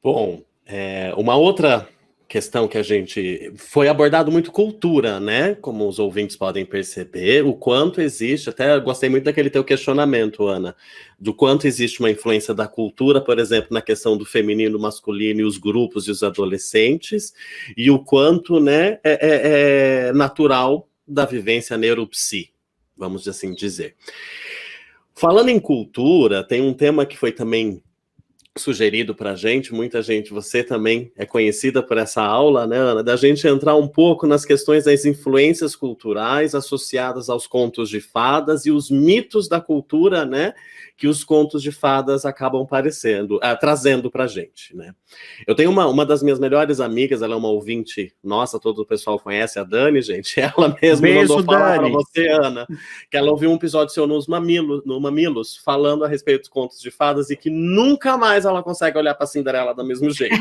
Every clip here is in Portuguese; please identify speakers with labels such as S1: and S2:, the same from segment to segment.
S1: Bom, uma outra questão que a gente foi abordado muito cultura, né? Como os ouvintes podem perceber, o quanto existe, até gostei muito daquele teu questionamento, Ana, do quanto existe uma influência da cultura, por exemplo, na questão do feminino, masculino e os grupos e os adolescentes, e o quanto, né, é natural da vivência neuropsi, vamos assim dizer. Falando em cultura, tem um tema que foi também sugerido para a gente, muita gente, você também é conhecida por essa aula, né, Ana, da gente entrar um pouco nas questões das influências culturais associadas aos contos de fadas e os mitos da cultura, né, que os contos de fadas acabam trazendo para a gente, né. Eu tenho uma das minhas melhores amigas, ela é uma ouvinte nossa, todo o pessoal conhece, a Dani, gente, ela mesma mandou
S2: Beijo,
S1: falar para
S2: Dani.
S1: você, Ana, que ela ouviu um episódio seu no Mamilos, falando a respeito dos contos de fadas e que nunca mais ela consegue olhar para Cinderela do mesmo jeito.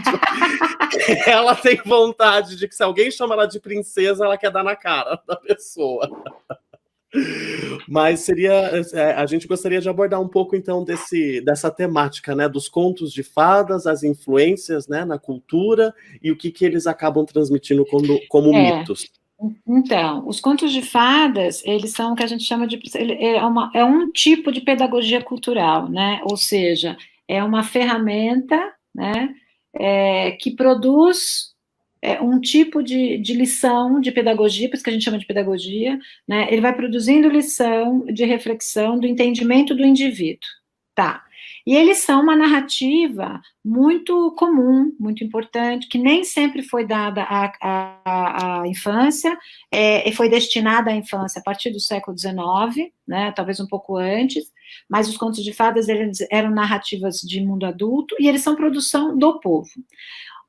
S1: Ela tem vontade de que se alguém chama ela de princesa, ela quer dar na cara da pessoa. Mas a gente gostaria de abordar um pouco então dessa temática, né, dos contos de fadas, as influências, né, na cultura e o que eles acabam transmitindo como mitos.
S3: Então, os contos de fadas, eles são o que a gente chama de... É um tipo de pedagogia cultural, né? Ou seja, é uma ferramenta, né, que produz um tipo de lição de pedagogia, por isso que a gente chama de pedagogia, né? Ele vai produzindo lição de reflexão do entendimento do indivíduo. Tá. E eles são uma narrativa muito comum, muito importante, que nem sempre foi dada à infância, e foi destinada à infância a partir do século XIX, né, talvez um pouco antes, mas os contos de fadas eles eram narrativas de mundo adulto, e eles são produção do povo.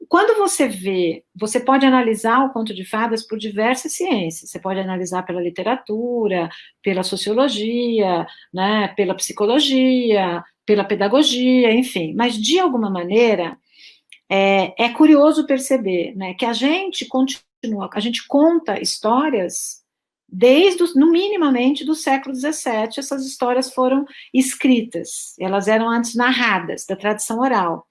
S3: Quando você vê, você pode analisar o conto de fadas por diversas ciências, você pode analisar pela literatura, pela sociologia, né, pela psicologia, pela pedagogia, enfim, mas de alguma maneira é curioso perceber, né, que a gente conta histórias no minimamente do século XVII, essas histórias foram escritas, elas eram antes narradas, da tradição oral.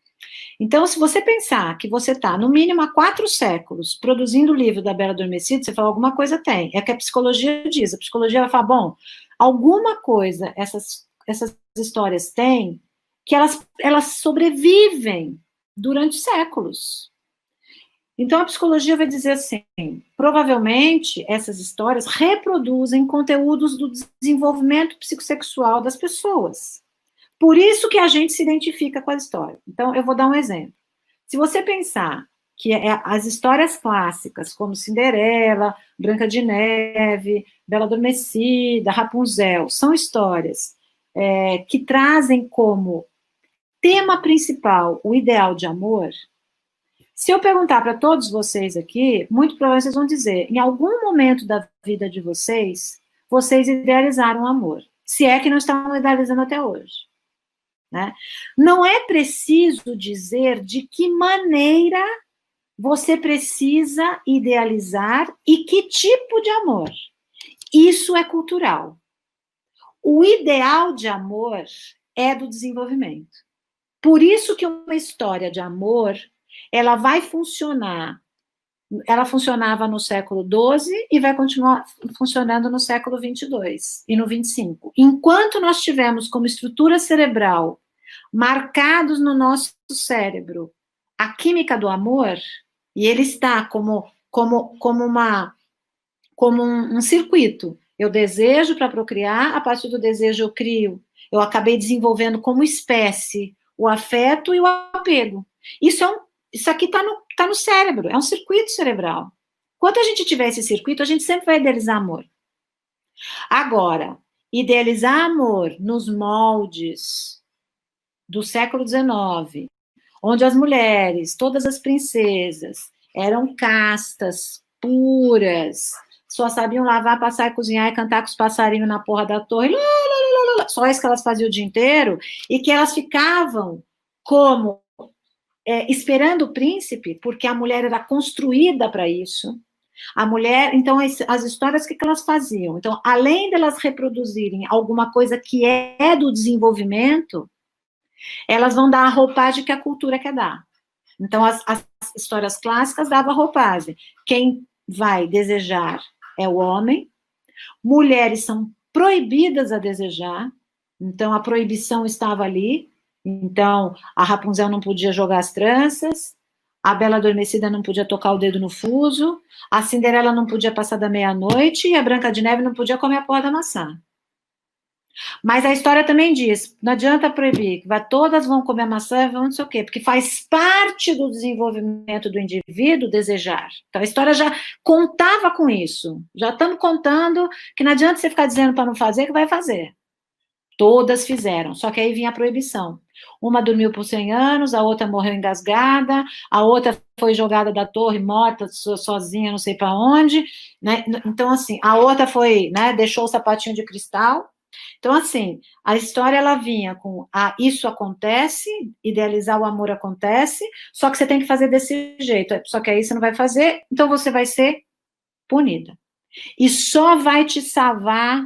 S3: Então, se você pensar que você está, no mínimo, há 4 séculos produzindo o livro da Bela Adormecida, você fala, alguma coisa tem. É que a psicologia diz. A psicologia vai falar, bom, alguma coisa essas histórias têm que elas sobrevivem durante séculos. Então, a psicologia vai dizer assim, provavelmente, essas histórias reproduzem conteúdos do desenvolvimento psicossexual das pessoas. Por isso que a gente se identifica com a história. Então, eu vou dar um exemplo. Se você pensar que as histórias clássicas, como Cinderela, Branca de Neve, Bela Adormecida, Rapunzel, são histórias que trazem como tema principal o ideal de amor, se eu perguntar para todos vocês aqui, muito provavelmente vocês vão dizer, em algum momento da vida de vocês, vocês idealizaram o amor. Se é que não estão idealizando até hoje. Né? Não é preciso dizer de que maneira você precisa idealizar e que tipo de amor. Isso é cultural. O ideal de amor é do desenvolvimento. Por isso que uma história de amor, ela vai funcionar. Ela funcionava no século XII e vai continuar funcionando no século XXII e no XXV. Enquanto nós tivermos como estrutura cerebral marcados no nosso cérebro a química do amor, e ele está como um circuito. Eu desejo para procriar, a partir do desejo eu crio. Eu acabei desenvolvendo como espécie o afeto e o apego. Isso aqui está no cérebro, é um circuito cerebral. Enquanto a gente tiver esse circuito, a gente sempre vai idealizar amor. Agora, idealizar amor nos moldes do século XIX, onde as mulheres, todas as princesas, eram castas, puras, só sabiam lavar, passar, cozinhar e cantar com os passarinhos na porra da torre, só isso que elas faziam o dia inteiro, e que elas ficavam como esperando o príncipe, porque a mulher era construída para isso. A mulher, então, as histórias, o que elas faziam? Então, além delas reproduzirem alguma coisa que é do desenvolvimento, elas vão dar a roupagem que a cultura quer dar. Então, as histórias clássicas davam roupagem. Quem vai desejar é o homem, mulheres são proibidas a desejar, então a proibição estava ali, então a Rapunzel não podia jogar as tranças, a Bela Adormecida não podia tocar o dedo no fuso, a Cinderela não podia passar da meia-noite e a Branca de Neve não podia comer a porra da maçã. Mas a história também diz, não adianta proibir, todas vão comer maçã, vão não sei o quê, porque faz parte do desenvolvimento do indivíduo desejar. Então a história já contava com isso. Já estamos contando que não adianta você ficar dizendo para não fazer, que vai fazer. Todas fizeram, só que aí vinha a proibição. Uma dormiu por 100 anos, a outra morreu engasgada, a outra foi jogada da torre, morta, sozinha, não sei para onde, né? Então, assim, a outra foi, né, deixou o sapatinho de cristal. Então, assim, a história, ela vinha com isso acontece, idealizar o amor acontece, só que você tem que fazer desse jeito, só que aí você não vai fazer, então você vai ser punida. E só vai te salvar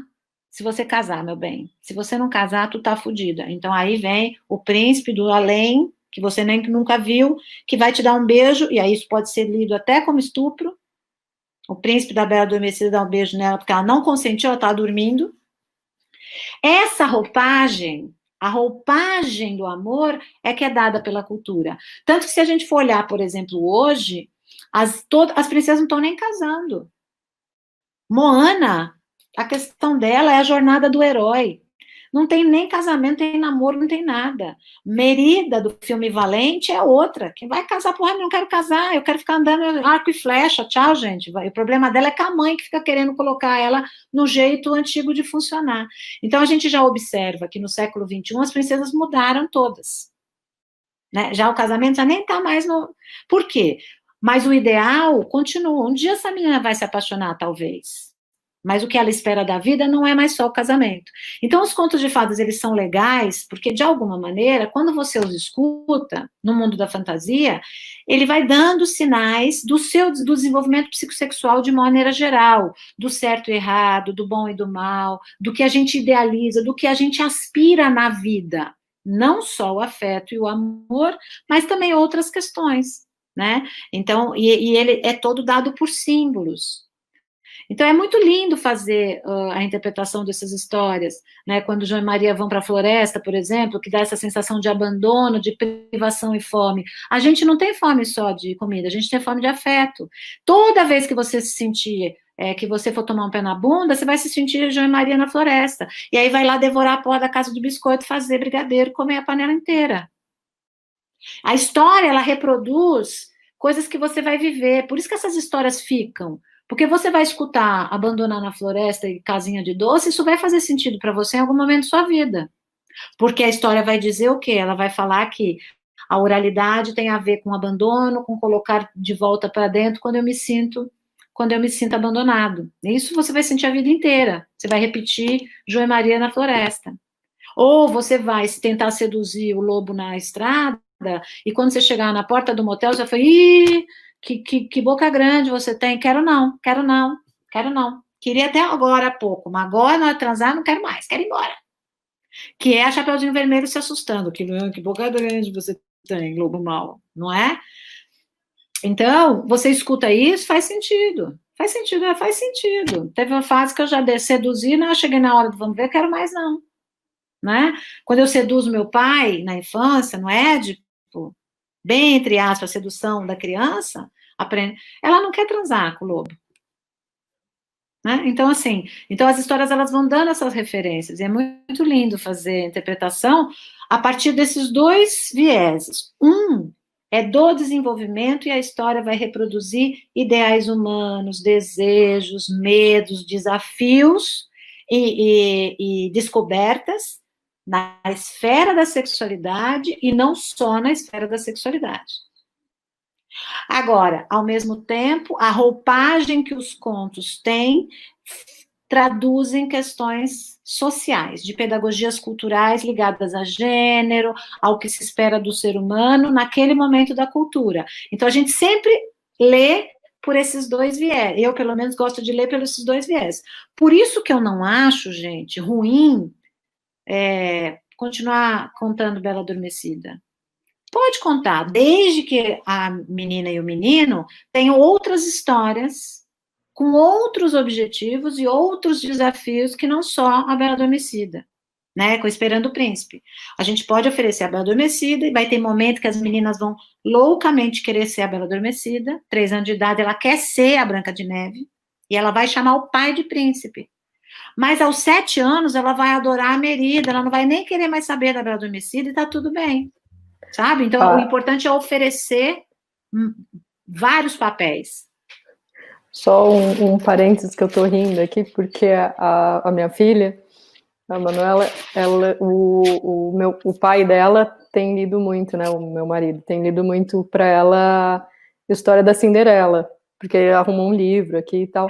S3: se você casar, meu bem. Se você não casar, tu tá fudida. Então aí vem o príncipe do além, que você nem nunca viu, que vai te dar um beijo, e aí isso pode ser lido até como estupro. O príncipe da Bela Adormecida dá um beijo nela, porque ela não consentiu, ela tá dormindo. Essa roupagem, a roupagem do amor, é que é dada pela cultura. Tanto que se a gente for olhar, por exemplo, hoje, as princesas não estão nem casando. Moana, a questão dela é a jornada do herói. Não tem nem casamento, nem namoro, não tem nada. Merida, do filme Valente, é outra. Quem vai casar, porra, eu não quero casar, eu quero ficar andando arco e flecha, tchau, gente. O problema dela é com a mãe que fica querendo colocar ela no jeito antigo de funcionar. Então, a gente já observa que no século XXI as princesas mudaram todas. Né? Já o casamento já nem está mais no... Por quê? Mas o ideal continua. Um dia essa menina vai se apaixonar, talvez. Mas o que ela espera da vida não é mais só o casamento. Então, os contos de fadas, eles são legais, porque, de alguma maneira, quando você os escuta, no mundo da fantasia, ele vai dando sinais do desenvolvimento psicossexual de maneira geral, do certo e errado, do bom e do mal, do que a gente idealiza, do que a gente aspira na vida. Não só o afeto e o amor, mas também outras questões, né? Então, e ele é todo dado por símbolos. Então, é muito lindo fazer a interpretação dessas histórias, né? Quando João e Maria vão para a floresta, por exemplo, que dá essa sensação de abandono, de privação e fome. A gente não tem fome só de comida, a gente tem fome de afeto. Toda vez que você se sentir, que você for tomar um pé na bunda, você vai se sentir João e Maria na floresta. E aí vai lá devorar a porra da casa de biscoito, fazer brigadeiro, comer a panela inteira. A história, ela reproduz coisas que você vai viver. Por isso que essas histórias ficam. Porque você vai escutar Abandonar na Floresta e Casinha de Doce, isso vai fazer sentido para você em algum momento da sua vida. Porque a história vai dizer o quê? Ela vai falar que a oralidade tem a ver com abandono, com colocar de volta para dentro quando eu me sinto abandonado. Isso você vai sentir a vida inteira. Você vai repetir João e Maria na floresta. Ou você vai tentar seduzir o lobo na estrada, e quando você chegar na porta do motel, você vai falar, ih, que boca grande você tem, quero não. Queria até agora há pouco, mas agora na hora de transar não quero mais, quero ir embora. Que é a Chapeuzinho Vermelho se assustando, que boca grande você tem, lobo mau, não é? Então, você escuta isso, faz sentido. Faz sentido. Teve uma fase que eu já seduzi, não, eu cheguei na hora do vamos ver, quero mais não. Né? Quando eu seduzo meu pai na infância, no Édipo, bem entre aspas, a sedução da criança, ela não quer transar com o lobo. Né? Então, assim, as histórias elas vão dando essas referências, e é muito lindo fazer a interpretação a partir desses dois vieses. Um é do desenvolvimento, e a história vai reproduzir ideais humanos, desejos, medos, desafios e descobertas na esfera da sexualidade e não só na esfera da sexualidade. Agora, ao mesmo tempo, a roupagem que os contos têm traduzem questões sociais, de pedagogias culturais ligadas a gênero, ao que se espera do ser humano naquele momento da cultura. Então, a gente sempre lê por esses dois viés. Eu, pelo menos, gosto de ler pelos esses dois viés. Por isso que eu não acho, gente, ruim continuar contando Bela Adormecida. Pode contar, desde que a menina e o menino tenham outras histórias, com outros objetivos e outros desafios que não só a Bela Adormecida, né, com Esperando o Príncipe. A gente pode oferecer a Bela Adormecida e vai ter momento que as meninas vão loucamente querer ser a Bela Adormecida, 3 anos de idade, ela quer ser a Branca de Neve, e ela vai chamar o pai de príncipe. Mas aos 7 anos ela vai adorar a Merida, ela não vai nem querer mais saber da Bela Adormecida e tá tudo bem, sabe? Então o importante é oferecer vários papéis.
S2: Só um parênteses que eu tô rindo aqui, porque a minha filha, a Manuela, o pai dela tem lido muito, né, o meu marido, tem lido muito para ela a história da Cinderela, porque ele arrumou um livro aqui e tal.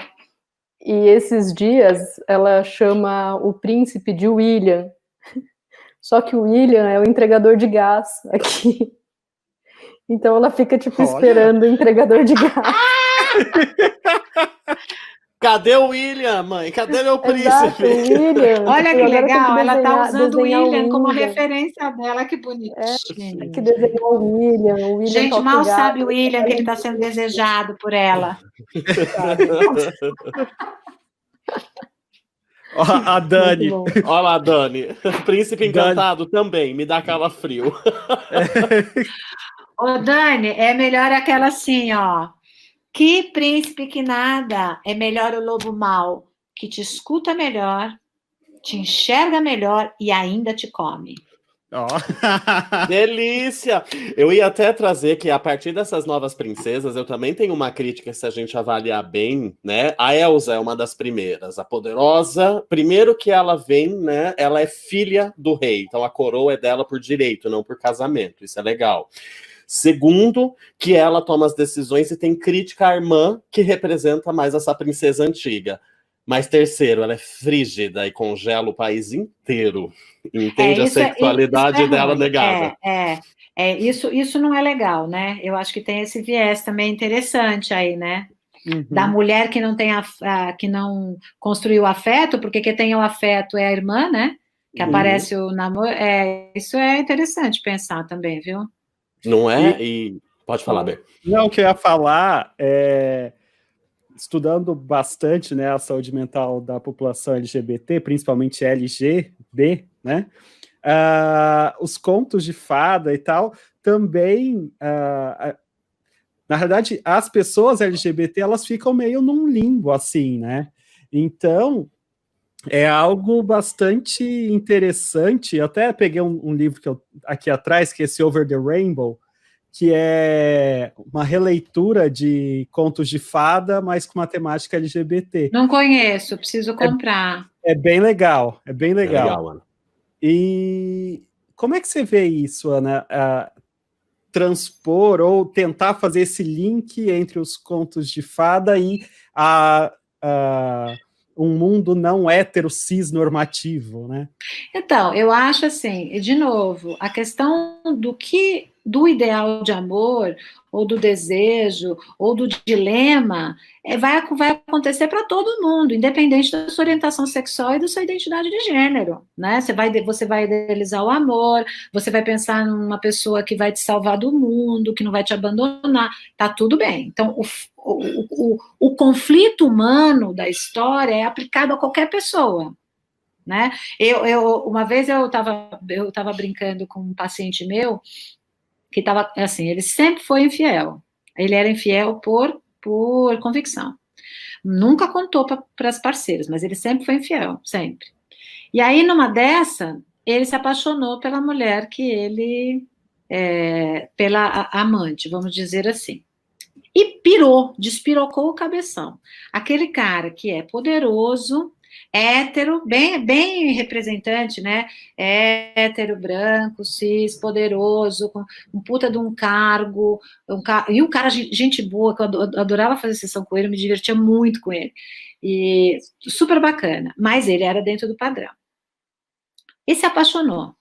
S2: E esses dias ela chama o príncipe de William, só que o William é o entregador de gás aqui. Então ela fica, tipo, esperando o entregador de gás.
S1: Cadê o William, mãe? Cadê meu príncipe?
S2: Exato, o William.
S3: Olha que legal, ela tá usando o
S2: William
S3: como a referência dela, que bonitinho.
S2: Tem que desenhar o William.
S3: Gente, mal sabe o William que ele está sendo desejado por ela.
S4: A Dani.
S1: Olha lá, Dani. Príncipe Encantado também, me dá calafrio.
S3: Ô, Dani, é melhor aquela assim, ó. Que príncipe que nada, é melhor o lobo mau, que te escuta melhor, te enxerga melhor e ainda te come.
S1: Oh. Delícia! Eu ia até trazer que a partir dessas novas princesas, eu também tenho uma crítica, se a gente avaliar bem, né? A Elsa é uma das primeiras, a poderosa. Primeiro que ela vem, né? Ela é filha do rei, então a coroa é dela por direito, não por casamento. Isso é legal. Segundo, que ela toma as decisões e tem crítica à irmã, que representa mais essa princesa antiga. Mas terceiro, ela é frígida e congela o país inteiro. Entende a sexualidade dela negada.
S3: Isso não é legal, né? Eu acho que tem esse viés também interessante aí, né? Uhum. Da mulher que não tem que não construiu afeto, porque quem tem o afeto é a irmã, né? Que aparece o namoro. Isso é interessante pensar também, viu?
S1: Não é? Pode falar, Ber.
S4: Não, o que eu ia falar é... Estudando bastante, né, a saúde mental da população LGBT, principalmente LGB, né, os contos de fada e tal, também, na verdade, as pessoas LGBT, elas ficam meio num limbo, assim, né, então, é algo bastante interessante. Eu até peguei um livro que aqui atrás, que é esse Over the Rainbow, que é uma releitura de contos de fada, mas com uma temática LGBT.
S3: Não conheço, preciso comprar.
S4: É bem legal, é bem legal.
S1: É legal, Ana.
S4: E como é que você vê isso, Ana? Transpor ou tentar fazer esse link entre os contos de fada e um mundo não hétero cis normativo, né?
S3: Então, eu acho assim, de novo, a questão do ideal de amor, ou do desejo, ou do dilema, vai acontecer para todo mundo, independente da sua orientação sexual e da sua identidade de gênero, né? Você vai idealizar o amor, você vai pensar numa pessoa que vai te salvar do mundo, que não vai te abandonar, tá tudo bem. Então, o conflito humano da história é aplicado a qualquer pessoa, né? Uma vez eu estava brincando com um paciente meu que estava assim, ele sempre foi infiel. Ele era infiel por convicção. Nunca contou para as parceiras, mas ele sempre foi infiel, sempre. E aí, numa dessa, ele se apaixonou pela mulher que ele... pela amante, vamos dizer assim. E despirocou o cabeção. Aquele cara que é poderoso, hétero, bem representante, né? Hétero, branco, cis, poderoso, com um puta de um cargo, e um cara, gente boa, que eu adorava fazer sessão com ele, eu me divertia muito com ele. E super bacana, mas ele era dentro do padrão. E se apaixonou.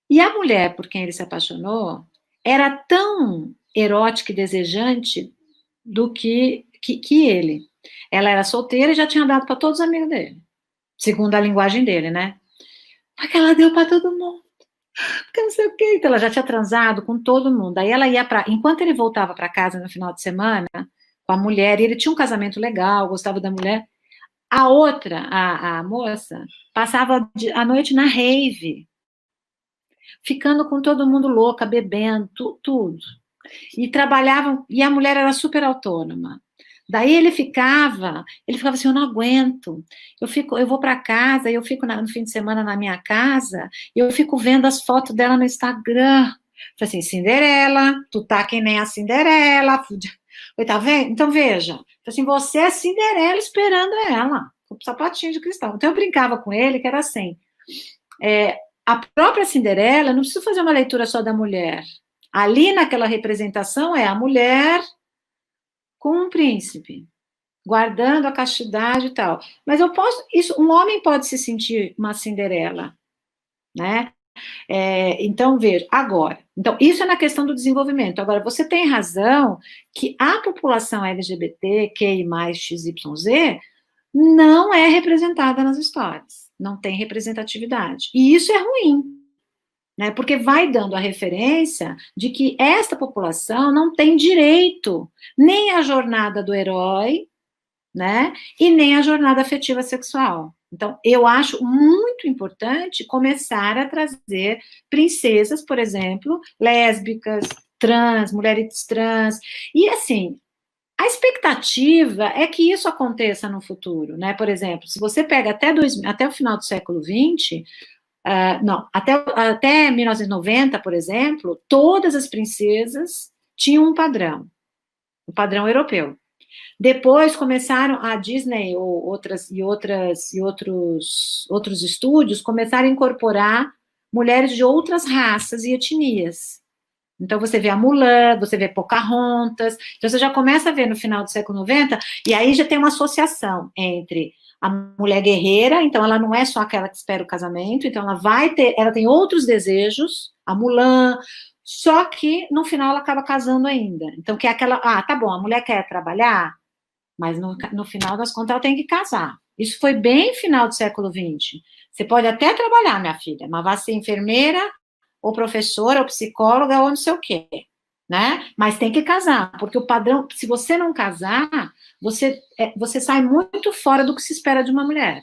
S3: E a mulher por quem ele se apaixonou era tão erótica e desejante do que ele. Ela era solteira e já tinha dado para todos os amigos dele, segundo a linguagem dele, né? Mas que ela deu para todo mundo. porque não sei o quê. Então, ela já tinha transado com todo mundo. Aí ela ia para. Enquanto ele voltava para casa no final de semana, com a mulher, e ele tinha um casamento legal, gostava da mulher, a outra, a moça, passava a noite na rave, ficando com todo mundo louca, bebendo, tudo. E trabalhavam, e a mulher era super autônoma. Daí ele ficava assim, eu não aguento, eu vou para casa, eu fico no fim de semana na minha casa, e eu fico vendo as fotos dela no Instagram. Falei assim, Cinderela, tu tá que nem a Cinderela. Tá vendo? Então veja, assim, você é Cinderela esperando ela, com o sapatinho de cristal. Então eu brincava com ele que era assim, a própria Cinderela, não preciso fazer uma leitura só da mulher. Ali naquela representação é a mulher com um príncipe, guardando a castidade e tal. Mas um homem pode se sentir uma Cinderela, né? Então, veja, agora, então, isso é na questão do desenvolvimento. Agora, você tem razão que a população LGBTQI+, XYZ, não é representada nas histórias, não tem representatividade, e isso é ruim, né, porque vai dando a referência de que esta população não tem direito nem à jornada do herói, né, e nem à jornada afetiva sexual. Então, eu acho muito importante começar a trazer princesas, por exemplo, lésbicas, trans, mulheres trans, e assim, a expectativa é que isso aconteça no futuro, né? Por exemplo, se você pega até o final do século XX, até 1990, por exemplo, todas as princesas tinham um padrão europeu. Depois começaram a Disney ou outros estúdios começaram a incorporar mulheres de outras raças e etnias. Então você vê a Mulan, você vê Pocahontas, então você já começa a ver no final do século 90, e aí já tem uma associação entre a mulher guerreira, então ela não é só aquela que espera o casamento, então ela tem outros desejos, a Mulan, só que no final ela acaba casando ainda. Então que é aquela, tá bom, a mulher quer trabalhar, mas no final das contas ela tem que casar. Isso foi bem final do século XX. Você pode até trabalhar, minha filha, mas vai ser enfermeira, ou professora, ou psicóloga, ou não sei o quê, né? Mas tem que casar, porque o padrão, se você não casar, você sai muito fora do que se espera de uma mulher.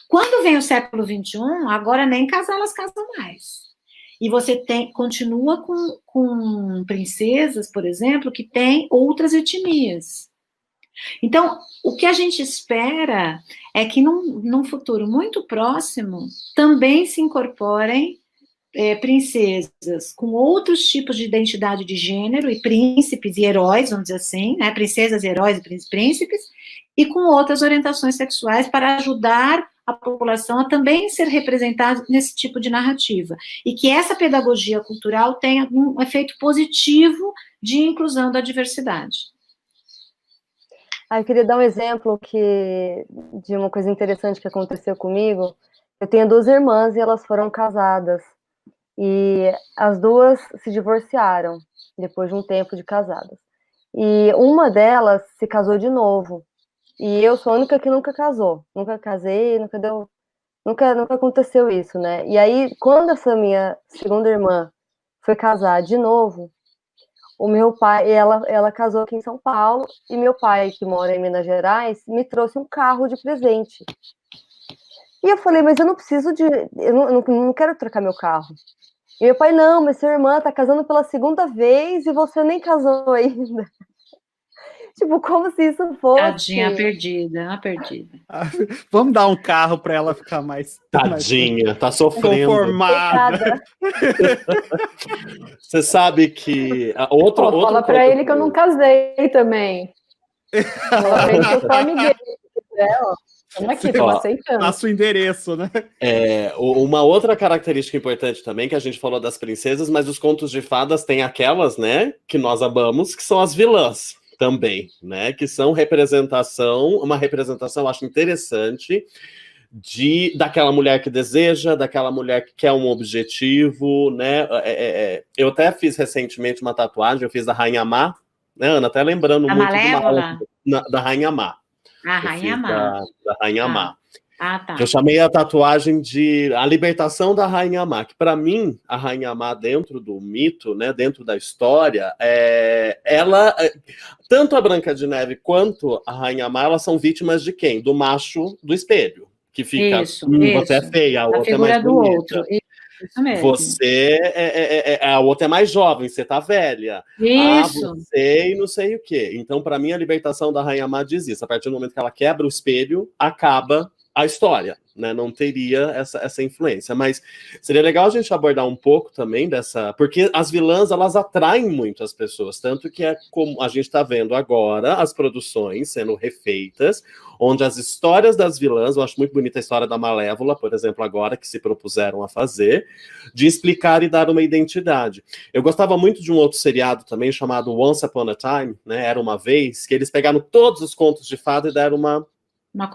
S3: Quando vem o século XXI, agora nem casar elas casam mais. E você continua com princesas, por exemplo, que têm outras etnias. Então, o que a gente espera é que num futuro muito próximo também se incorporem princesas com outros tipos de identidade de gênero, e príncipes e heróis, vamos dizer assim, né, princesas, heróis e príncipes, e com outras orientações sexuais para ajudar a população a também ser representada nesse tipo de narrativa, e que essa pedagogia cultural tenha um efeito positivo de inclusão da diversidade.
S5: Eu queria dar um exemplo de uma coisa interessante que aconteceu comigo. Eu tenho 2 irmãs e elas foram casadas. E as 2 se divorciaram depois de um tempo de casadas. E uma delas se casou de novo. E eu sou a única que nunca casou. Nunca casei, nunca aconteceu isso, né? E aí, quando essa minha segunda irmã foi casar de novo, o meu pai, ela casou aqui em São Paulo, e meu pai, que mora em Minas Gerais, me trouxe um carro de presente. E eu falei, mas eu não preciso eu não quero trocar meu carro. E meu pai, não, mas sua irmã tá casando pela segunda vez e você nem casou ainda. Tipo, como se isso fosse...
S3: Tadinha, perdida.
S4: Vamos dar um carro para ela ficar mais...
S1: Tadinha, tá sofrendo.
S4: Conformada.
S1: Você sabe que...
S2: Fala pra ele que eu não casei também. Fala pra ele que eu sou amiguinha. Estamos aqui, estamos aceitando.
S4: Passa o endereço, né?
S1: Uma outra característica importante também, que a gente falou das princesas, mas os contos de fadas têm aquelas, né, que nós amamos, que são as vilãs também, né, que são uma representação, acho interessante, daquela mulher que deseja, daquela mulher que quer um objetivo, né, eu até fiz recentemente uma tatuagem, eu fiz da Rainha Má, né, Ana, até lembrando muito da Rainha Má.
S3: A Rainha Má.
S1: Da Rainha Má.
S3: Ah, tá.
S1: Que eu chamei a tatuagem de a libertação da Rainha Má, que para mim, a Rainha Má dentro do mito, né, dentro da história, tanto a Branca de Neve quanto a Rainha Má, elas são vítimas de quem? Do macho do espelho, que fica,
S3: Isso.
S1: você é feia, a outra é
S3: figura
S1: mais
S3: do
S1: bonita.
S3: outro. Isso mesmo.
S1: Você a outra é mais jovem, você tá velha.
S3: Isso.
S1: Você e não sei o quê. Então, para mim, a libertação da Rainha Má diz isso. A partir do momento que ela quebra o espelho, acaba a história, né? Não teria essa influência. Mas seria legal a gente abordar um pouco também dessa... Porque as vilãs, elas atraem muito as pessoas. Tanto que é como a gente está vendo agora as produções sendo refeitas, onde as histórias das vilãs, eu acho muito bonita a história da Malévola, por exemplo, agora, que se propuseram a fazer, de explicar e dar uma identidade. Eu gostava muito de um outro seriado também, chamado Once Upon a Time, né? Era uma vez, que eles pegaram todos os contos de fada e deram uma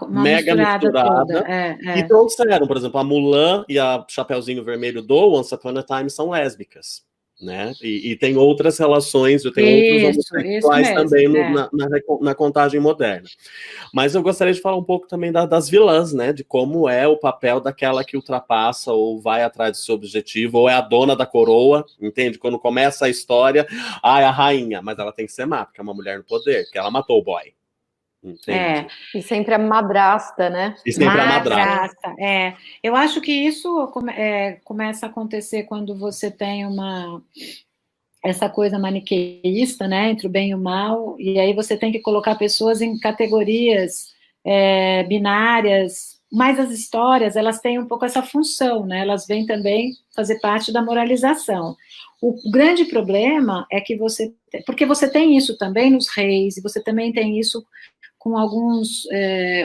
S1: mega misturada e trouxeram, por exemplo, a Mulan e a Chapeuzinho Vermelho do Once Upon a Time são lésbicas, né? E tem outras relações, tem outros homossexuais também na contagem moderna. Mas eu gostaria de falar um pouco também das vilãs, né? De como é o papel daquela que ultrapassa ou vai atrás do seu objetivo, ou é a dona da coroa, entende? Quando começa a história, é a rainha, mas ela tem que ser má, porque é uma mulher no poder, porque ela matou o boy. Entende?
S2: E sempre a madrasta, né?
S1: E sempre a madrasta.
S3: Eu acho que isso começa a acontecer quando você tem essa coisa maniqueísta, né, entre o bem e o mal, e aí você tem que colocar pessoas em categorias binárias, mas as histórias, elas têm um pouco essa função, né, elas vêm também fazer parte da moralização. O grande problema é que porque você tem isso também nos reis, e você também tem isso com algumas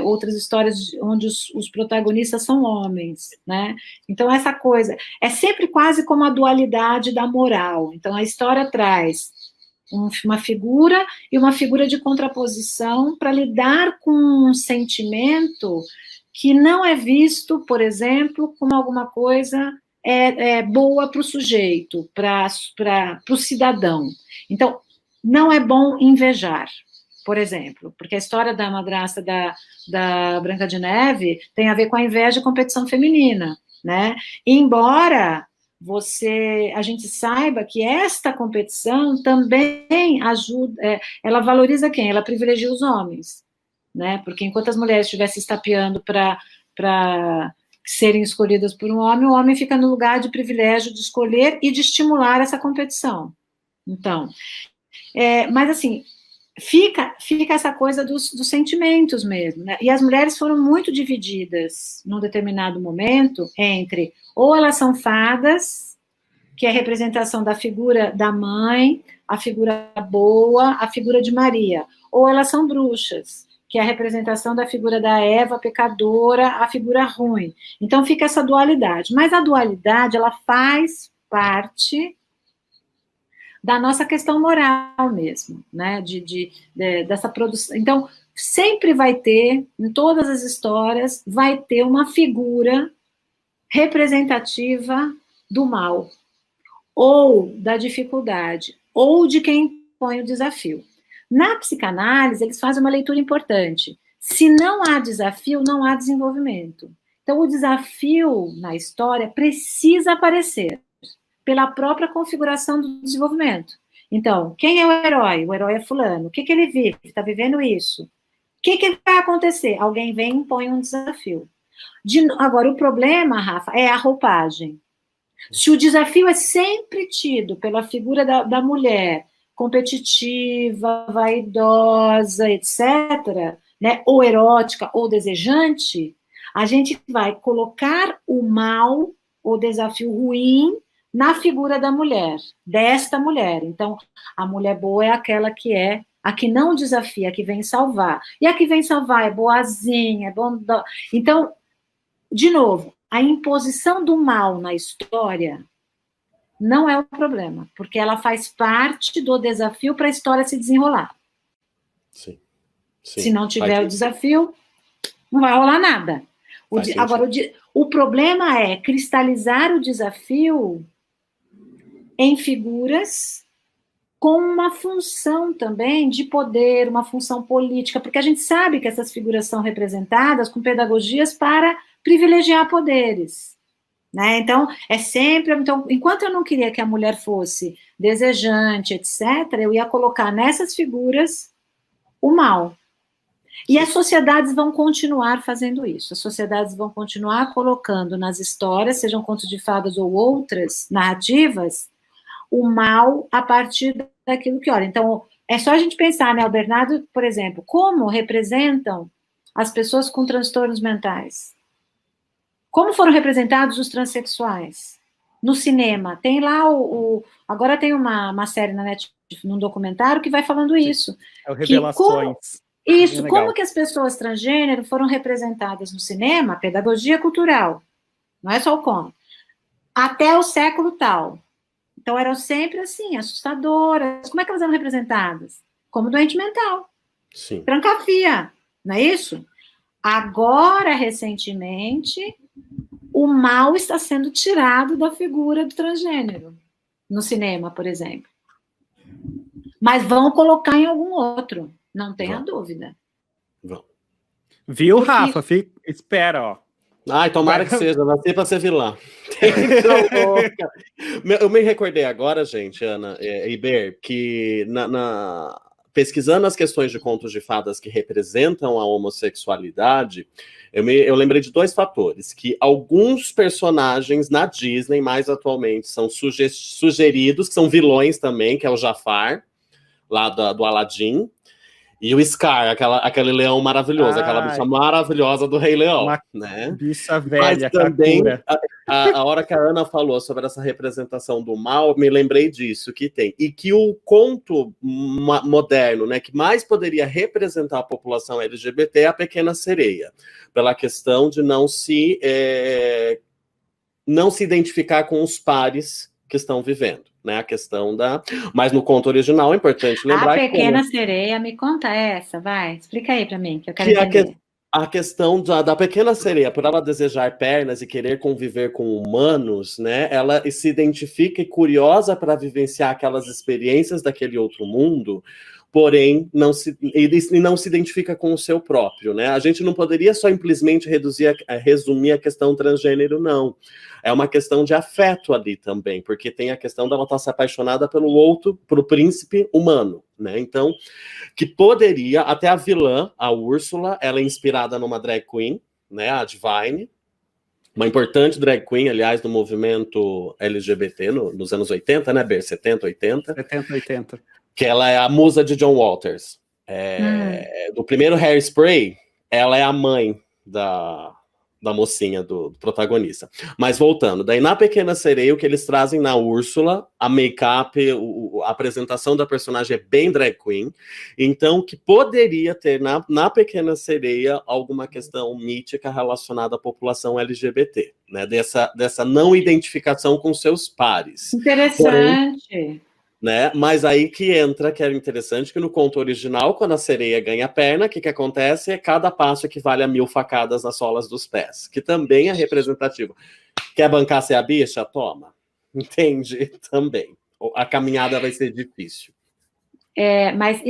S3: outras histórias onde os protagonistas são homens, né? Então, essa coisa é sempre quase como a dualidade da moral. Então, a história traz uma figura e uma figura de contraposição para lidar com um sentimento que não é visto, por exemplo, como alguma coisa boa para o sujeito, para o cidadão. Então, não é bom invejar, por exemplo, porque a história da madrasta da Branca de Neve tem a ver com a inveja e competição feminina, né? Embora a gente saiba que esta competição também ajuda, ela valoriza quem? Ela privilegia os homens, né? Porque enquanto as mulheres estivessem estapeando para serem escolhidas por um homem, o homem fica no lugar de privilégio de escolher e de estimular essa competição. Então, mas assim, fica essa coisa dos sentimentos mesmo, né? E as mulheres foram muito divididas num determinado momento entre ou elas são fadas, que é a representação da figura da mãe, a figura boa, a figura de Maria, ou elas são bruxas, que é a representação da figura da Eva, pecadora, a figura ruim. Então fica essa dualidade. Mas a dualidade, ela faz parte da nossa questão moral mesmo, né, dessa produção. Então, sempre vai ter, em todas as histórias, vai ter uma figura representativa do mal, ou da dificuldade, ou de quem põe o desafio. Na psicanálise, eles fazem uma leitura importante. Se não há desafio, não há desenvolvimento. Então, o desafio na história precisa aparecer pela própria configuração do desenvolvimento. Então, quem é o herói? O herói é fulano. O que ele vive? Está vivendo isso. O que vai acontecer? Alguém vem e impõe um desafio. Agora, o problema, Rafa, é a roupagem. Se o desafio é sempre tido pela figura da mulher, competitiva, vaidosa, etc., né, ou erótica, ou desejante, a gente vai colocar o mal, o desafio ruim, na figura da mulher, desta mulher. Então, a mulher boa é aquela que a que não desafia, a que vem salvar. E a que vem salvar é boazinha, é bondosa. Então, de novo, a imposição do mal na história não é o problema, porque ela faz parte do desafio para a história se desenrolar.
S1: Sim.
S3: Se não tiver o desafio, não vai rolar nada. Agora, o problema é cristalizar o desafio em figuras com uma função também de poder, uma função política, porque a gente sabe que essas figuras são representadas com pedagogias para privilegiar poderes, né? Então, enquanto eu não queria que a mulher fosse desejante, etc., eu ia colocar nessas figuras o mal. E as sociedades vão continuar fazendo isso, as sociedades vão continuar colocando nas histórias, sejam contos de fadas ou outras narrativas, o mal a partir daquilo que olha. Então, é só a gente pensar, né, o Bernardo, por exemplo, como representam as pessoas com transtornos mentais? Como foram representados os transexuais? No cinema, tem lá agora tem uma série na Netflix, num documentário, que vai falando isso.
S4: É o Revelações.
S3: Como que as pessoas transgênero foram representadas no cinema, pedagogia cultural, não é só o conto, até o século tal. Então, eram sempre assim, assustadoras. Como é que elas eram representadas? Como doente mental.
S1: Sim.
S3: Trancafia, não é isso? Agora, recentemente, o mal está sendo tirado da figura do transgênero, no cinema, por exemplo. Mas vão colocar em algum outro, não tenha dúvida.
S4: Viu, Rafa? Espera, ó.
S1: Ai, tomara que seja, nasci pra ser vilã. Eu me recordei agora, gente, Ana e Ber, que pesquisando as questões de contos de fadas que representam a homossexualidade, eu lembrei de dois fatores, que alguns personagens na Disney, mais atualmente, são sugeridos, que são vilões também, que é o Jafar, lá do Aladdin, e o Scar, aquele leão maravilhoso, aquela bicha maravilhosa do Rei Leão, né?
S4: Bicha velha,
S1: mas também, a hora que a Ana falou sobre essa representação do mal, me lembrei disso, que tem. E que o conto moderno, né, que mais poderia representar a população LGBT é a Pequena Sereia, pela questão de não se identificar com os pares que estão vivendo, né? A questão Mas no conto original é importante lembrar
S3: A Pequena Sereia, me conta essa, vai. Explica aí para mim, que eu quero entender.
S1: A questão da Pequena Sereia, por ela desejar pernas e querer conviver com humanos, né? Ela se identifica e curiosa para vivenciar aquelas experiências daquele outro mundo, porém não se identifica com o seu próprio, né? A gente não poderia só simplesmente resumir a questão transgênero, não. É uma questão de afeto ali também, porque tem a questão dela estar se apaixonada pelo outro, pelo príncipe humano, né? Então, que poderia, até a vilã, a Úrsula, ela é inspirada numa drag queen, né? A Divine, uma importante drag queen, aliás, do movimento LGBT nos anos 80, né, Ber? 70, 80.
S4: 70, 80.
S1: Que ela é a musa de John Walters. Do primeiro Hairspray, ela é a mãe da mocinha do protagonista. Mas voltando, daí na Pequena Sereia, o que eles trazem na Úrsula, a make-up, a apresentação da personagem é bem drag queen, então que poderia ter na Pequena Sereia alguma questão mítica relacionada à população LGBT, né? Dessa não identificação com seus pares.
S3: Interessante.
S1: Porém, né? Mas aí que entra, que é interessante, que no conto original, quando a sereia ganha perna, o que acontece é cada passo equivale a 1000 facadas nas solas dos pés, que também é representativo. Quer bancar ser a bicha? Toma. Entende? Também. A caminhada vai ser difícil.
S3: Mas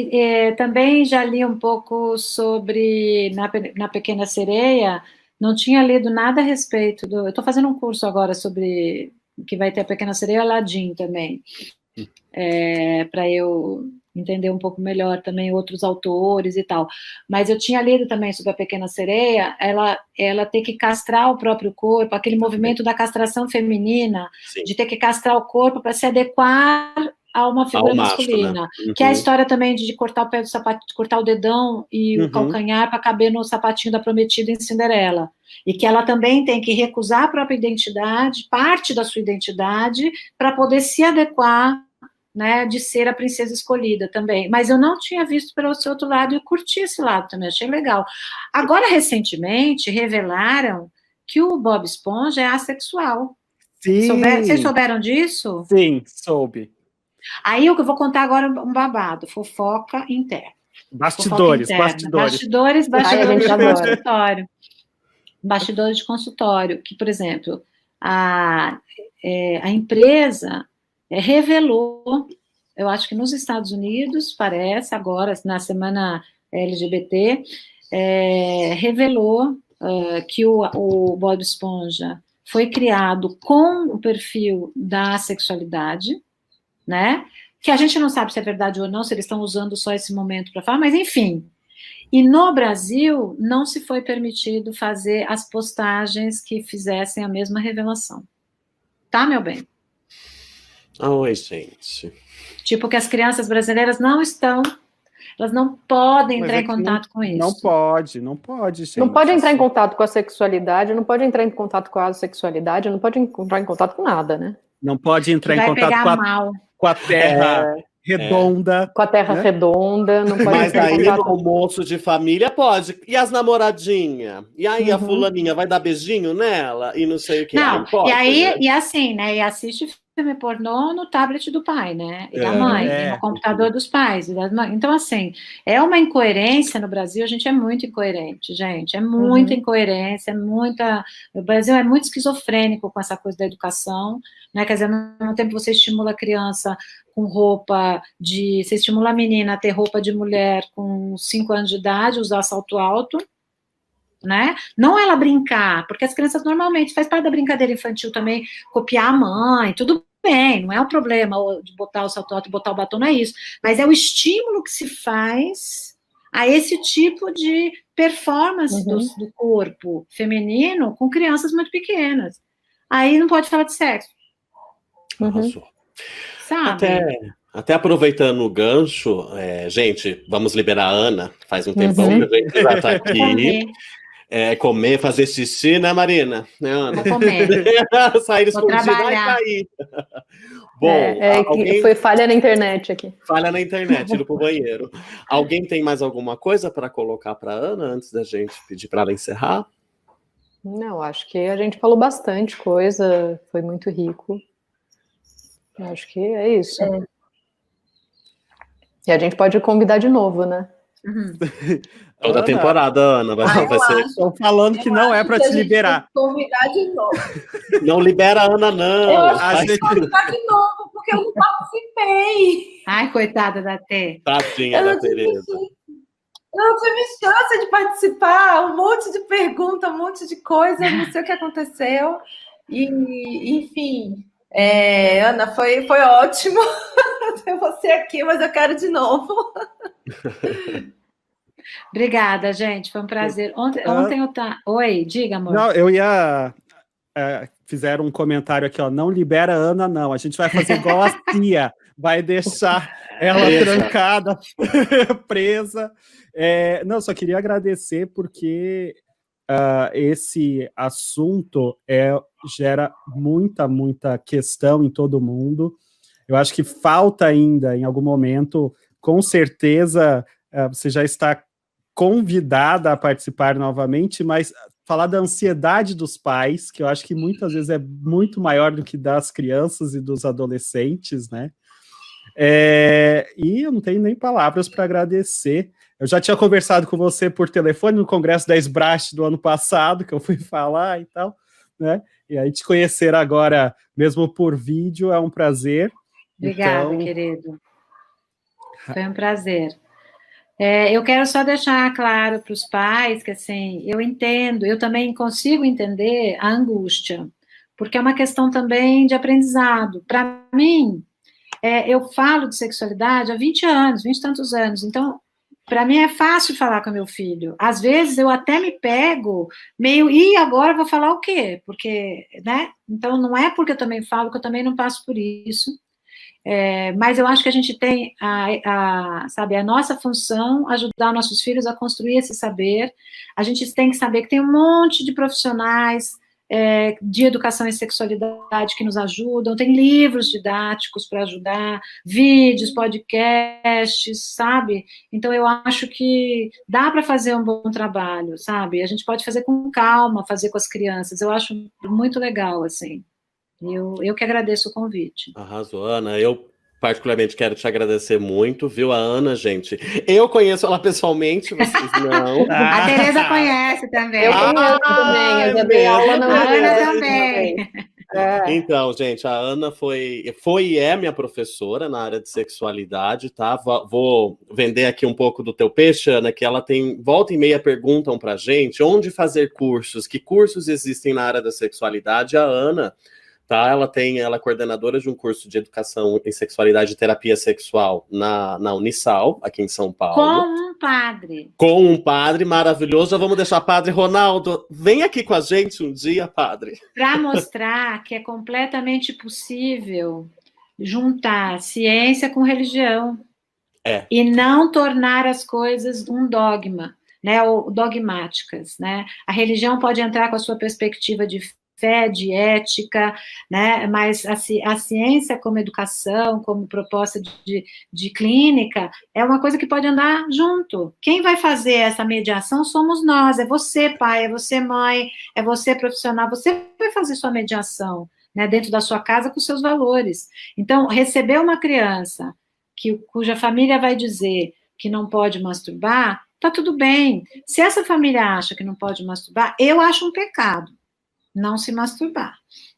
S3: também já li um pouco sobre, na Pequena Sereia, não tinha lido nada a respeito eu estou fazendo um curso agora sobre, que vai ter a Pequena Sereia e Aladdin também, para eu entender um pouco melhor também outros autores e tal. Mas eu tinha lido também sobre a Pequena Sereia, ela ter que castrar o próprio corpo, aquele movimento da castração feminina,
S1: Sim.
S3: de ter que castrar o corpo para se adequar a uma figura masculina,
S1: macho, né?
S3: Que é a história também de cortar o pé do sapato, cortar o dedão e o calcanhar para caber no sapatinho da prometida em Cinderela. E que ela também tem que recusar a própria identidade, parte da sua identidade, para poder se adequar, né, de ser a princesa escolhida também. Mas eu não tinha visto pelo seu outro lado e curti esse lado também, achei legal. Agora, recentemente, revelaram que o Bob Esponja é assexual.
S4: Sim.
S3: Vocês souberam disso?
S4: Sim, soube.
S3: Aí eu vou contar agora um babado, fofoca interna.
S4: Bastidores.
S3: Bastidores de consultório. Bastidores de consultório, que, por exemplo, a empresa revelou eu acho que nos Estados Unidos, parece, agora, na semana LGBT, revelou que o Bob Esponja foi criado com o perfil da sexualidade, né? Que a gente não sabe se é verdade ou não, se eles estão usando só esse momento para falar, mas enfim. E no Brasil, não se foi permitido fazer as postagens que fizessem a mesma revelação. Tá, meu bem?
S1: Oi, gente.
S3: Tipo que as crianças brasileiras não estão, elas não podem entrar em contato com isso.
S4: Não pode, gente.
S2: Não pode entrar em contato com a sexualidade, não pode entrar em contato com a sexualidade, não pode entrar em contato com nada, né?
S4: Não pode entrar em contato com a terra redonda.
S2: Com a terra redonda, não pode
S1: Mas
S2: entrar em
S1: aí
S2: contato.
S1: no almoço de família pode. E as namoradinhas? E aí a fulaninha vai dar beijinho nela? E não sei o que.
S3: Não,
S1: pode,
S3: e aí,
S1: né?
S3: e assim, né? E assiste filme pornô no tablet do pai, né? E da mãe, e no computador dos pais. E das mães. Então, assim, é uma incoerência no Brasil, a gente é muito incoerente, gente. É muita incoerência, é muita. O Brasil é muito esquizofrênico com essa coisa da educação, né? Quer dizer, ao mesmo tempo você estimula a criança com roupa de. Você estimula a menina a ter roupa de mulher com 5 anos de idade, usar salto alto. Né? Não ela brincar, porque as crianças normalmente, faz parte da brincadeira infantil também, copiar a mãe, tudo bem, não é um problema de botar o salto alto e botar o batom, não é isso, mas é o estímulo que se faz a esse tipo de performance do corpo feminino com crianças muito pequenas. Aí não pode falar de sexo. Sabe?
S1: Até aproveitando o gancho, gente, vamos liberar a Ana, faz um tempão que a gente já está aqui. Comer, fazer xixi, né, Marina? Né, Ana?
S3: Vou comer.
S1: Sair escondido, vai cair. Bom,
S2: foi falha na internet aqui.
S1: Falha na internet, indo pro banheiro. Alguém tem mais alguma coisa para colocar para Ana antes da gente pedir para ela encerrar?
S2: Não, acho que a gente falou bastante coisa, foi muito rico. Acho que é isso. E a gente pode convidar de novo, né?
S1: Toda
S4: Ana,
S1: temporada, Ana, vai ser.
S4: Estão falando que não é para te liberar.
S6: Convidar de novo.
S1: Não libera a Ana, não.
S6: Eu acho que convidar de novo, porque eu não participei.
S3: Ai, coitada da Tê.
S1: Tadinha da Tereza.
S6: Eu não tive chance de participar, um monte de pergunta, um monte de coisa, não sei o que aconteceu. E, enfim, Ana, foi ótimo ter você aqui, mas eu quero de novo.
S3: Obrigada, gente, foi um prazer. Ontem eu tá. Oi, diga, amor.
S4: Não, eu ia. Fizeram um comentário aqui, ó. Não libera a Ana, não. A gente vai fazer igual a Cia, vai deixar ela trancada, presa. Não, só queria agradecer porque esse assunto gera muita questão em todo mundo. Eu acho que falta ainda, em algum momento, com certeza, você já está convidada a participar novamente, mas falar da ansiedade dos pais, que eu acho que muitas vezes é muito maior do que das crianças e dos adolescentes, né? E eu não tenho nem palavras para agradecer. Eu já tinha conversado com você por telefone no Congresso da SBRASH do ano passado, que eu fui falar e tal, né? E aí te conhecer agora, mesmo por vídeo, é um prazer.
S3: Obrigada, querido. Foi um prazer. Eu quero só deixar claro para os pais que, assim, eu entendo, eu também consigo entender a angústia, porque é uma questão também de aprendizado. Para mim, eu falo de sexualidade há 20 anos, 20 e tantos anos, então, para mim é fácil falar com meu filho. Às vezes eu até me pego meio, e agora eu vou falar o quê? Porque, né? Então, não é porque eu também falo que eu também não passo por isso. Mas eu acho que a gente tem sabe, a nossa função ajudar nossos filhos a construir esse saber. A gente tem que saber que tem um monte de profissionais de educação e sexualidade que nos ajudam, tem livros didáticos para ajudar, vídeos, podcasts, sabe? Então eu acho que dá para fazer um bom trabalho, sabe? A gente pode fazer com calma, fazer com as crianças. Eu acho muito legal, assim. Eu que agradeço o convite.
S1: Arrasou, Ana. Eu particularmente quero te agradecer muito, viu? A Ana, gente, eu conheço ela pessoalmente, vocês não.
S3: A Tereza conhece também.
S2: Eu conheço também, eu já dei aula na
S3: Ana também.
S1: Então, gente, a Ana foi e é minha professora na área de sexualidade, tá? Vou vender aqui um pouco do teu peixe, Ana, que ela tem, volta e meia perguntam pra gente onde fazer cursos, que cursos existem na área da sexualidade. A Ana, tá? Ela é coordenadora de um curso de educação em sexualidade e terapia sexual na Unisal, aqui em São Paulo.
S3: Com um padre.
S1: Com um padre maravilhoso. Já vamos deixar, Padre Ronaldo, vem aqui com a gente um dia, padre.
S3: Para mostrar que é completamente possível juntar ciência com religião. E não tornar as coisas um dogma, né, ou dogmáticas, né? A religião pode entrar com a sua perspectiva de fé, de ética, né? Mas a ciência como educação, como proposta de clínica, é uma coisa que pode andar junto. Quem vai fazer essa mediação somos nós, é você pai, é você mãe, é você profissional, você vai fazer sua mediação, né, dentro da sua casa com seus valores. Então, receber uma criança cuja família vai dizer que não pode masturbar, tá tudo bem. Se essa família acha que não pode masturbar, eu acho um pecado não se masturbar.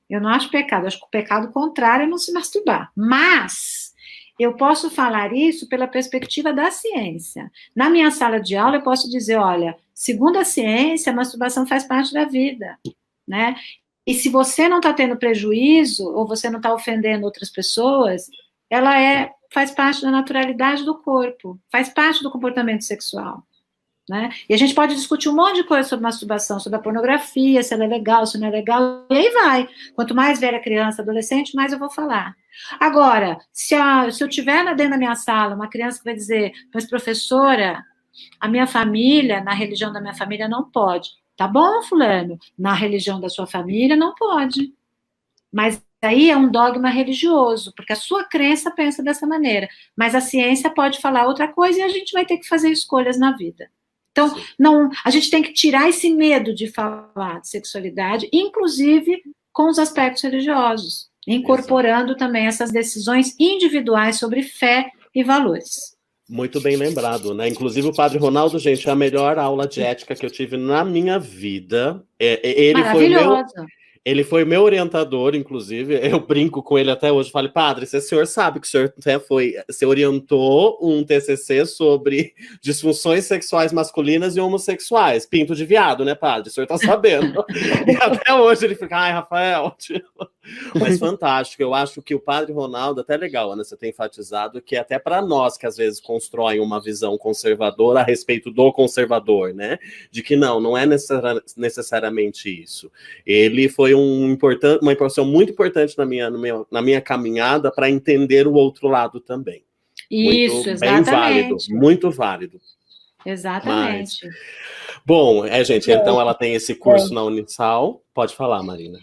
S3: Eu não acho pecado, acho que o pecado contrário é não se masturbar. Mas eu posso falar isso pela perspectiva da ciência. Na minha sala de aula, eu posso dizer, olha, segundo a ciência, a masturbação faz parte da vida, né? E se você não está tendo prejuízo, ou você não está ofendendo outras pessoas, ela faz parte da naturalidade do corpo, faz parte do comportamento sexual, né? E a gente pode discutir um monte de coisa sobre masturbação, sobre a pornografia, se ela é legal, se não é legal, e aí vai. Quanto mais velha a criança, adolescente, mais eu vou falar. Agora, se eu tiver dentro da minha sala uma criança que vai dizer, mas professora, a minha família, na religião da minha família, não pode. Tá bom, fulano, na religião da sua família, não pode. Mas aí é um dogma religioso, porque a sua crença pensa dessa maneira. Mas a ciência pode falar outra coisa e a gente vai ter que fazer escolhas na vida. Então, a gente tem que tirar esse medo de falar de sexualidade, inclusive com os aspectos religiosos, incorporando também essas decisões individuais sobre fé e valores.
S1: Muito bem lembrado, né? Inclusive o Padre Ronaldo, gente, é a melhor aula de ética que eu tive na minha vida. Ele foi meu orientador, inclusive, eu brinco com ele até hoje, falo, padre, se o senhor sabe que o senhor você orientou um TCC sobre disfunções sexuais masculinas e homossexuais, pinto de viado, né, padre? O senhor tá sabendo. E até hoje ele fica, ai, Rafael, mas fantástico, eu acho que o Padre Ronaldo, até legal, Ana, você tem enfatizado que até para nós, que às vezes constroem uma visão conservadora a respeito do conservador, né, de que não é necessariamente isso. Ele foi uma informação muito importante na minha caminhada para entender o outro lado também.
S3: Isso,
S1: muito
S3: exatamente.
S1: Bem válido, muito válido.
S3: Exatamente.
S1: Bom, gente, então ela tem esse curso na Unisal. Pode falar, Marina.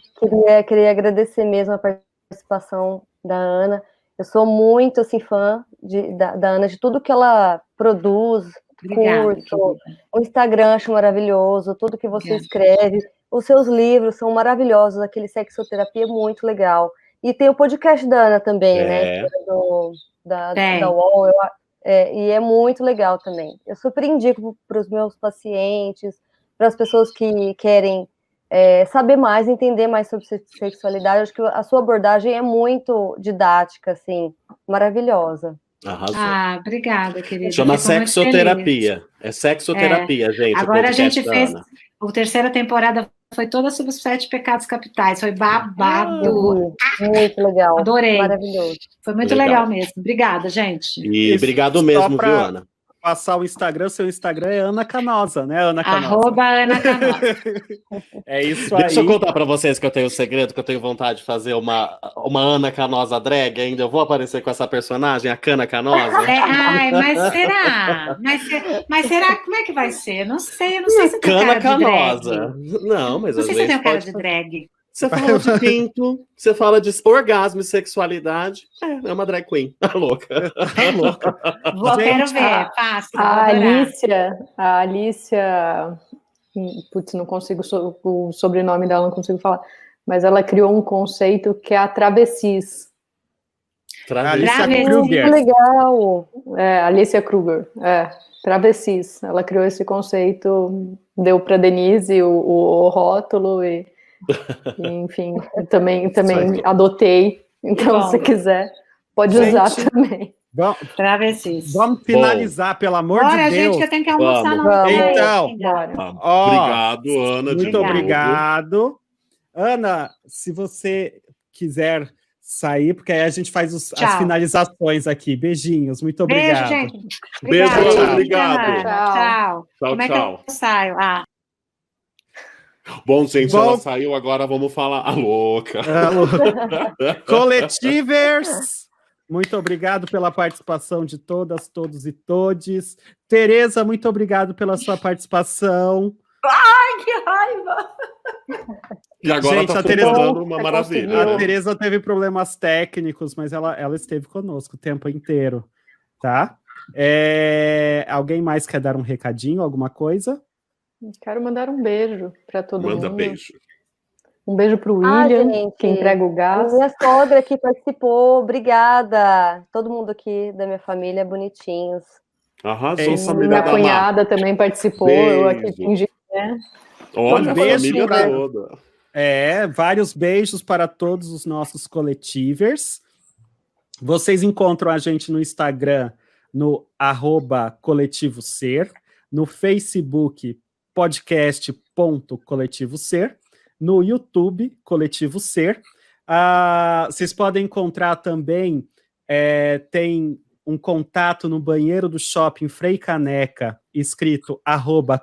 S5: Queria agradecer mesmo a participação da Ana. Eu sou muito, assim, fã da Ana, de tudo que ela produz.
S3: Obrigada,
S5: curso, o Instagram acho maravilhoso, tudo que você escreve. Os seus livros são maravilhosos, aquele Sexoterapia é muito legal. E tem o podcast da Ana também, né? Da UOL, e é muito legal também. Eu super indico para os meus pacientes, para as pessoas que querem saber mais, entender mais sobre sexualidade. Eu acho que a sua abordagem é muito didática, assim, maravilhosa.
S1: Arrasou.
S3: Obrigada, querida.
S1: Chama Sexoterapia. É Sexoterapia, gente.
S3: Agora a gente fez... A terceira temporada foi toda sobre os 7 pecados capitais. Foi babado.
S5: Muito legal.
S3: Adorei.
S5: Maravilhoso.
S3: Foi muito legal mesmo. Obrigada, gente.
S1: E obrigado mesmo, viu, Ana?
S4: Passar o Instagram, seu Instagram é Ana Canosa, né, Ana Canosa?
S3: @Ana Canosa.
S4: É isso aí.
S1: Deixa eu contar pra vocês que eu tenho um segredo, que eu tenho vontade de fazer uma Ana Canosa drag ainda. Eu vou aparecer com essa personagem, a Cana Canosa.
S3: Mas será? Mas será? Como é que vai ser? Não sei se tem cara
S1: Canosa.
S3: de drag.
S1: Não, mas
S3: não sei se eu tenho cara de drag.
S1: Você fala de pinto, você fala de orgasmo e sexualidade. É uma drag queen. Tá louca.
S3: Quero ver, fácil.
S2: A Alicia, putz, não consigo, o sobrenome dela não consigo falar, mas ela criou um conceito que é a travessis.
S4: Alicia Kruger.
S5: Legal.
S2: Alicia Kruger. Travessis. Ela criou esse conceito, deu para Denise o rótulo e E, enfim, eu também adotei. Então, se quiser, pode usar também.
S3: Travessis.
S4: Vamos finalizar, pelo amor
S3: Bora,
S4: de Deus.
S3: gente, que eu tenho que almoçar.
S1: Vamos.
S3: Não.
S4: Então,
S2: Bora.
S1: Obrigado, Ana.
S4: Muito obrigado. Ana, se você quiser sair, porque aí a gente faz as finalizações aqui. Beijinhos, muito obrigado.
S3: Beijo, gente.
S1: Beijo,
S3: Obrigada.
S1: obrigado.
S3: Tchau. Como é que eu saio?
S1: Bom, gente, ela saiu, agora vamos falar. A louca.
S4: Coletivers, muito obrigado pela participação de todas, todos e todes. Tereza, muito obrigado pela sua participação.
S6: Ai, que raiva!
S1: E agora
S4: gente,
S1: tá
S4: a Tereza,
S1: uma maravilha.
S4: A Tereza teve problemas técnicos, mas ela esteve conosco o tempo inteiro, tá? Alguém mais quer dar um recadinho, alguma coisa?
S2: Quero mandar um beijo para todo mundo.
S1: Manda beijo.
S2: Um beijo para o William,
S5: gente,
S2: que entrega o gás.
S5: Minha sogra que participou, obrigada. Todo mundo aqui da minha família é bonitinhos.
S1: Arrasou, família
S2: minha
S1: da
S2: cunhada também participou, eu aqui fingi, né?
S1: Olha, a
S4: beijo,
S1: família toda.
S4: Vários beijos para todos os nossos coletivers. Vocês encontram a gente no Instagram, no @coletivoser, no Facebook, podcast.coletivoser, no YouTube, Coletivo Ser. Vocês podem encontrar também, tem um contato no banheiro do shopping Frei Caneca, escrito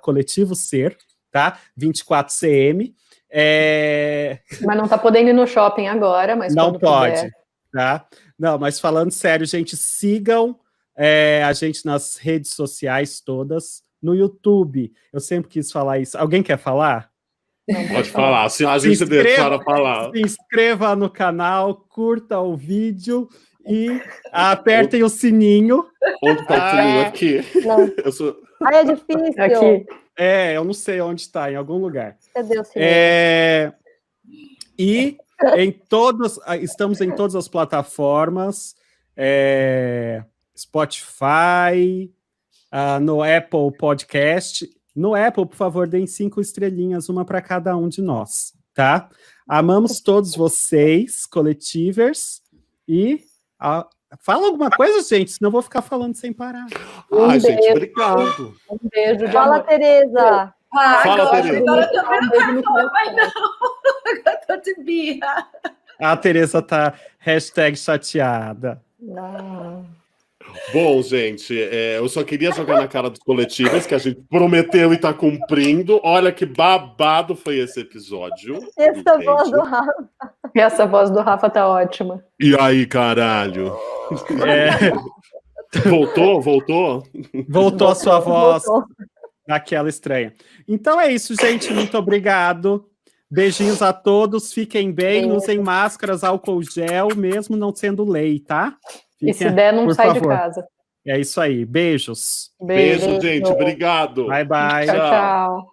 S4: @coletivoser, tá? 24cm.
S2: Mas não tá podendo ir no shopping agora, mas
S4: não
S2: quando
S4: pode,
S2: puder.
S4: Tá? Não, mas falando sério, gente, sigam a gente nas redes sociais todas. No YouTube, eu sempre quis falar isso. Alguém quer falar?
S1: Não, pode falar. Se a gente deixar a falar.
S4: Se inscreva no canal, curta o vídeo e apertem o sininho.
S1: Onde tá o sininho? Aqui.
S5: É difícil.
S2: Aqui.
S4: Eu não sei onde está, em algum lugar.
S5: Cadê o sininho?
S4: E estamos em todas as plataformas, Spotify, no Apple Podcast. No Apple, por favor, deem 5 estrelinhas, uma para cada um de nós, tá? Amamos todos vocês, coletivers, e fala alguma coisa, gente, senão eu vou ficar falando sem parar.
S1: Gente, obrigado.
S2: Um beijo.
S5: Fala, Tereza.
S1: Fala, Tereza.
S6: Agora eu também não quero falar mais, não. Agora eu tô de birra.
S4: A Tereza tá #chateada.
S1: Bom, gente, eu só queria jogar na cara dos coletivos que a gente prometeu e tá cumprindo. Olha que babado foi esse episódio.
S5: Essa voz do Rafa.
S2: Essa voz do Rafa tá ótima.
S1: E aí, caralho? Voltou?
S4: Voltou a sua voz daquela estranha. Então é isso, gente. Muito obrigado. Beijinhos a todos. Fiquem bem. Usem máscaras, álcool gel, mesmo não sendo lei, tá?
S2: E se der, não sai de casa.
S4: É isso aí. Beijos.
S1: Beijo, gente. Obrigado.
S4: Bye, bye.
S2: Tchau.